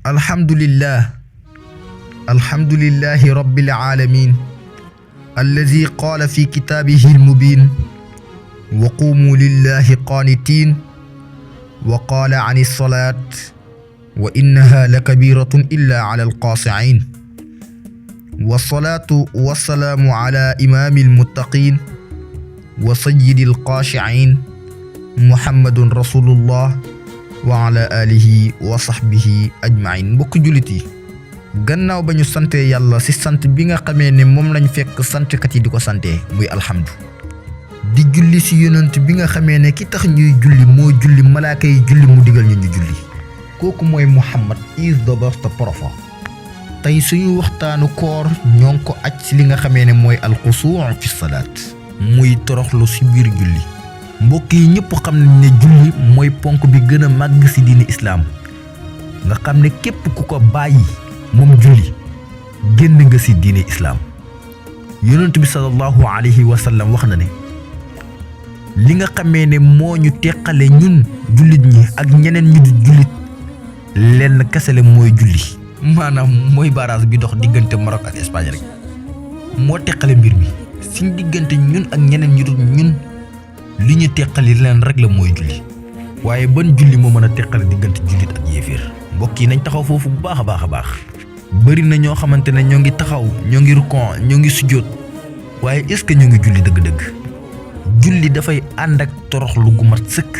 alhamdulillah alhamdulillahi rabbil alamin الذي قال في كتابه المبين وقوموا لله قانتين وقال عن الصلاة وإنها لكبيرة إلا على القاصعين والصلاة والسلام على إمام المتقين وسيد القاشعين محمد رسول الله وعلى آله وصحبه أجمعين mbokk jullit yi gannaaw ba ñu sante yàlla ci sant bi nga xamee ne moom lañ fekk santkat yi di ko sante muy alhamdu di julli ci yonent bi nga xamee ne ki tax ñuy julli moo julli malaaka yi julli mu digal ñu julli kooku mooy Muhammad is the best prophet tey suñu waxtaanu koor ñoo ngi ko aj ci li nga xamee ne mooy alxusuu fi salaat muy toroxlu ci biir julli mbokk yi ñëpp xam nañ ne julli mooy ponk bi gën a màgg ci diini islaam nga xam ne képp ku ko bàyyi moom julli génn nga ci diine islaam yonent bi sallallahu alayhi wa sallam wax na ne li nga xamee ne moo ñu teqale ñun jullit ñi ak ñeneen ñu di jullit lenn kese la mooy julli maanaam mooy barrage bi dox diggante Maroc ak Espagne rek moo teqale mbir mi suñ diggante ñun ak ñeneen ñu dul ñun li ñu teqali leen rek la mooy julli waaye ban julli moo mën a teqale diggante jullit ak yéeféer mbokk yi nañ taxaw foofu bu baax a baax a baax bëri na ñoo xamante ne ñoo ngi taxaw ñoo ngi rukon ñoo ngi sujjóot waaye est-ce que ñoo ngi julli dëgg-dëgg julli dafay ànd ak toroxlu gu mat sëkk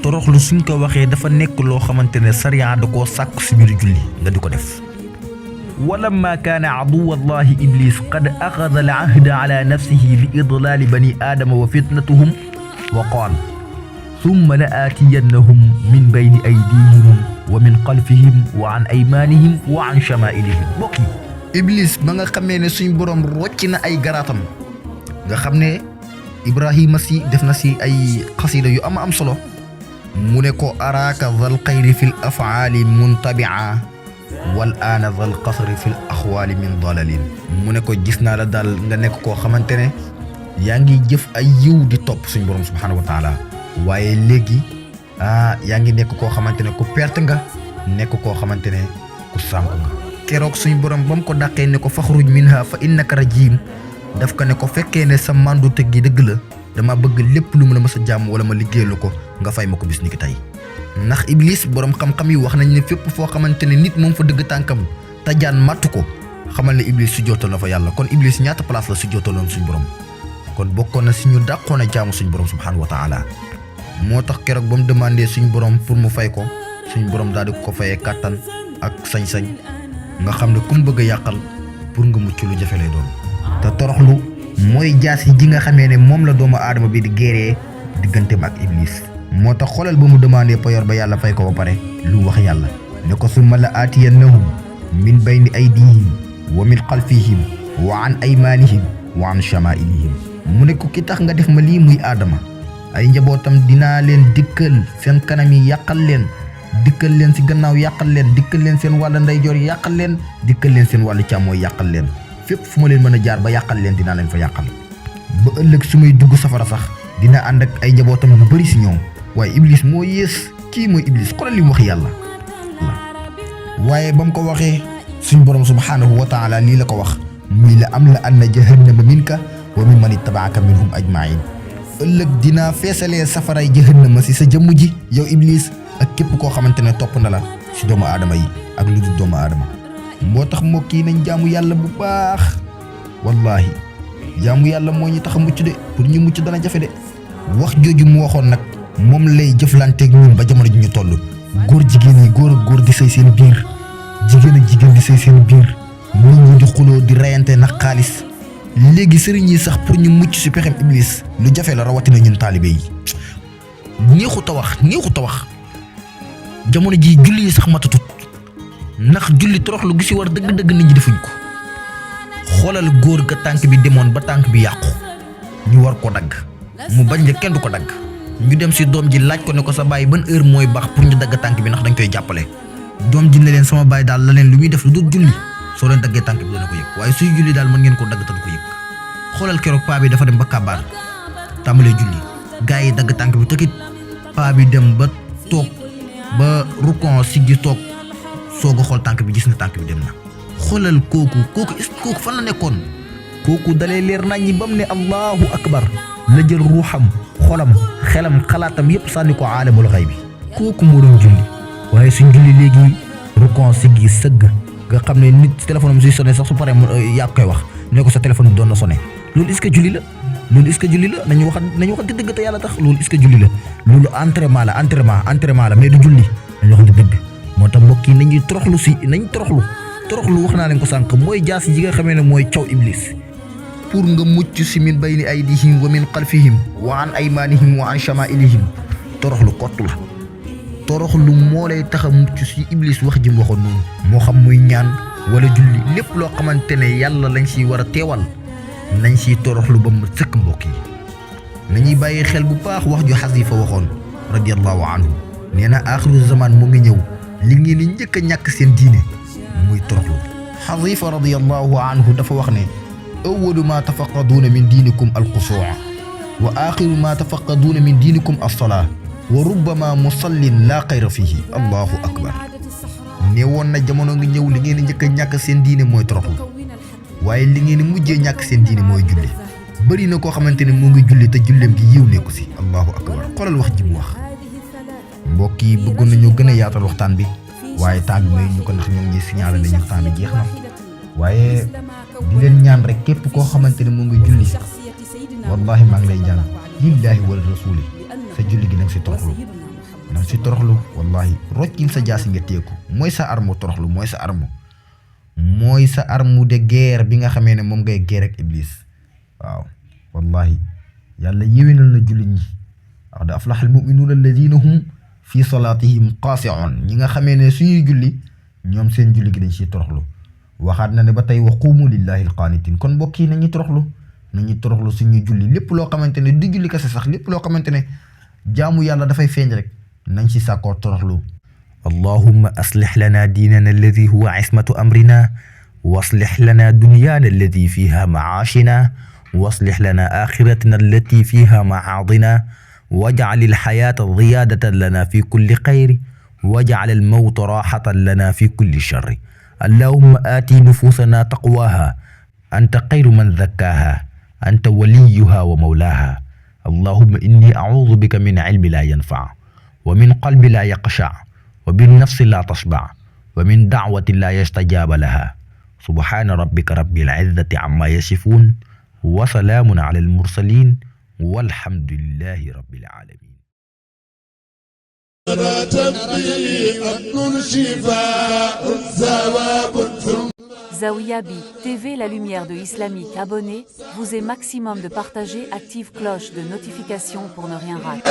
toroxlu suñ ko waxee dafa nekk loo xamante ne sariya da koo sàkku si biir julli nga di ko def ولما كان عدو الله إبليس قد أخذ العهد على نفسه بإضلال بني آدم وفتنتهم وقال ثم لآتينهم من بين أيديهم ومن خلفهم وعن أيمانهم وعن شمائلهم بوكي إبليس ما nga xamé né suñu borom rocc na ay garatam nga xamné Ibrahima si def na si ay qasida yu am solo mu ne ko araka dhal khayri fil af'ali muntabi'a wal ana dhal qasri fil akhwali min dalalin mu ne ko gis na la dal nga nek ko xamantene yaangi jëf ay yiw di top suñu borom subhanahu wa ta'ala waaye léegi yaa ngi nekk koo xamante ne ku perte nga nekk koo xamante ne ku sànku nga keroog suñu borom ba mu ko dàqee ne ko faxruj minha fa innaka rajim daf ko ne ko fekkee ne sa mandu tëg gi dëgg la dama bëgg lépp lu mu la mës a jàmm wala ma liggéeylu ko nga fay ma ko bis ni ki tey ndax iblis borom xam-xam yi wax nañ ne fépp foo xamante ne nit moom fa dëgg tànkam te jaan màttu ko xamal ne iblis su jootal na fa yàlla kon iblis ñaata place la su jootaloon suñu borom kon bokkoon na si ñu dàqoon a jaamu suñu borom subhanahu wa ta'ala moo tax keroog ba mu demandé suñu borom pour mu fay ko suñu borom daal di ko fayee kàttan ak sañ-sañ nga xam ne ku mu bëgg a yàqal pour nga mucc lu jafe lay doon te toroxlu mooy jaasi ji nga xamee ne moom la doomu aadama bi di géeree digganteem ak iblis moo tax xoolal ba mu demandé payoor ba yàlla fay ko ba pare lu wax yàlla ne ko summa la aatiyannahum min bayni aydihim wa min xalfihim wa an aymanihim wa an shamailihim mu ne ko ki tax nga def ma lii muy aadama ay njabootam dinaa leen dikkal seen kanam yi yàqal leen dikkal leen si gannaaw yàqal leen dikkal leen seen wàll ndeyjoor yàqal leen dikkal leen seen wàllu càmmooy yàqal leen fépp fu ma leen mën a jaar ba yàqal leen dinaa leen fa yàqal ba ëllëg su may dugg safara sax dina ànd ak ay njabootam lu bëri si ñoom waaye iblis moo yées kii mooy iblis xoolal li mu wax yàlla waaye ba mu ko waxee suñ borom subhanahu wa taala lii la ko wax muy la am la anna jahannama minka wa min man ittabaaka minhum ajmain ëllëg dinaa feesalee safaray jahannama si sa jëmm ji yow iblis ak képp koo xamante ne topp na la si doomu aadama yi ak lu dul doomu aadama moo tax mbokk yi nañ jaamu yàlla bu baax wallahi jaamu yàlla moo ñu tax a mucc de pour ñu mucc dana jafe de wax jooju mu waxoon nag moom lay jëflanteeg ñun ba jamono ji ñu toll góor jigéen yi góor ak góor di sëy seen biir jigéen ak jigéen di sëy seen biir nit ñi di xuloo di reyante nag xaalis léegi sëriñ yi sax pour ñu mucc si pexem iblis lu jafe la rawatina ñun taalibe yi neexut a wax jamono ji julli yi sax matatut ndax julli toroxlu gi si war dëgg-dëgg nit ñi defuñ ko xoolal góor ga tànk bi demoon ba tànk bi yàqu ñu war ko dagg mu bañ ne kenn du ko dagg ñu dem si doom ji laaj ko ne ko sa baay ban heure mooy baax pour ñu dagg tànk bi ndax dañ koy jàppale doom ji ne leen sama baay daal la leen lu muy def lu dul julli soo leen daggee tànk bi dana ko yëg waaye suy julli daal mën ngeen ko dagg te du ko yëg xoolal keroog paa bi dafa dem ba kàbbaar tàmbalee julli gaa yi dagg tànk bi tëkkit paa bi dem ba toog ba rukon siggi toog soog a xool tànk bi gis na tànk bi dem na. xoolal kooku fan la nekkoon. kooku dalee leer nañ ñi bam ne allahu akbar la jël ruuxam xolam xelam xalaatam yépp sànni ko aalamul xay bi. kooku moo doon julli. waaye suñ julli léegi rukon siggi sëgg nga xam ne nit téléphone am suy sonné sax su paree yaa koy wax ne ko sa téléphone bi doon na sonné loolu est-ce que julli la. nañu wax dëgg te yàlla tax loolu est-ce que julli la. loolu entraînement la mais du julli nañu wax dëgg. moo tax mbokk yi nañuy toroxlu wax naa leen ko sànq mooy jaasi ji nga xamee ne mooy caw iblis. pour nga mucc si min bayni aydihim wa min xalfihim wa an aymanihim wa an shamailihim toroxlu kottu la. toroxlu moo lay tax a mucc si iblis wax ji mu waxoon noonu. moo xam muy ñaan wala julli lépp loo xamante ne yàlla lañ siy war a teewal nañ siy toroxlu ba mu sëkk mbokk yi. nañuy bàyyi xel bu baax wax ju Xasifa waxoon radiyallahu anhu nee na axiru zaman mu ngi ñëw li ngeen di njëkk a ñàkk seen diine muy toroxlu. Xasifa radiyallahu anhu dafa wax ne awwalu ma tafaqaduuna min diinikum alxusuu wa axiru ma tafaqaduuna min diinikum alsolaa wa rubbama musallin laa xayra fihi allahu akbar. ne woon na jamono ngi ñëw li ngeen di njëkk a ñàkk seen diine mooy toroxlu waaye li ngeen di mujjee ñàkk seen diine mooy julli. bëri na koo xamante ne mu ngi julli te julleem gi yiw nekku si allahu akbar. xoolal wax ji mu wax. mbokk yi bëggoon nañoo gën a yaatal waxtaan bi waaye temps bi may ñu ko ndax ñoo ngi signalé nañu temps bi jeex na waaye di leen ñaan rek képp koo xamante ne mu ngi julli wallahi maa ngi lay ñaan lillahi wal rasuli sa julli gi nag si toroxlu wallahi roccil sa jaasi nga téeku mooy sa arme toroxlu mooy sa arme de guerre bi nga xamee ne moom ngay guerre ak iblis. waaw wallahi yàlla yéwénal na julli ñi wax da aflaxal muminuuna alladina hum fi salaatihim qaasi'un ñi nga xamee ne suñuy julli ñoom seen julli gi dañ siy toroxlu. waxaat na ne ba tey wa quumu lillahi alqaanitin. kon mbokk yi nañuy toroxlu suñuy julli lépp loo xamante ne du julli kese sax lépp loo xamante ne jaamu yàlla dafay feeñ rek nañ si sàkkoo toroxlu. allahumma aslih lana diinana alladi huwa ismatu amrina waslih lana dunyaana allati fiha macaashina waslih lana axiratana allati fiha macaadina wajcal alxayaata ziyaadatan lana fi kulli xayri wajcal almawta raaxatan lana fi kulli sharri allahumma aati nufuusana taqwaaha anta xayru man zakkaaha anta waliyuha wa mawlaaha allahumma inni acuudu bika min cilmi laa yanfac wa min qalbi laa yaqshac wa min nafsi laa tashbac wa min dacwati laa yastajaaba laha subhaana rabbika rabbil izzati cammaa yasifuun wa salaamun ala almursaliin walhamdulillahi rabbil aalamiin. Zawiya Bi TV, la lumière de l'islamique. Abonnez, vous et maximum de partager, active cloche de notification pour ne rien rater.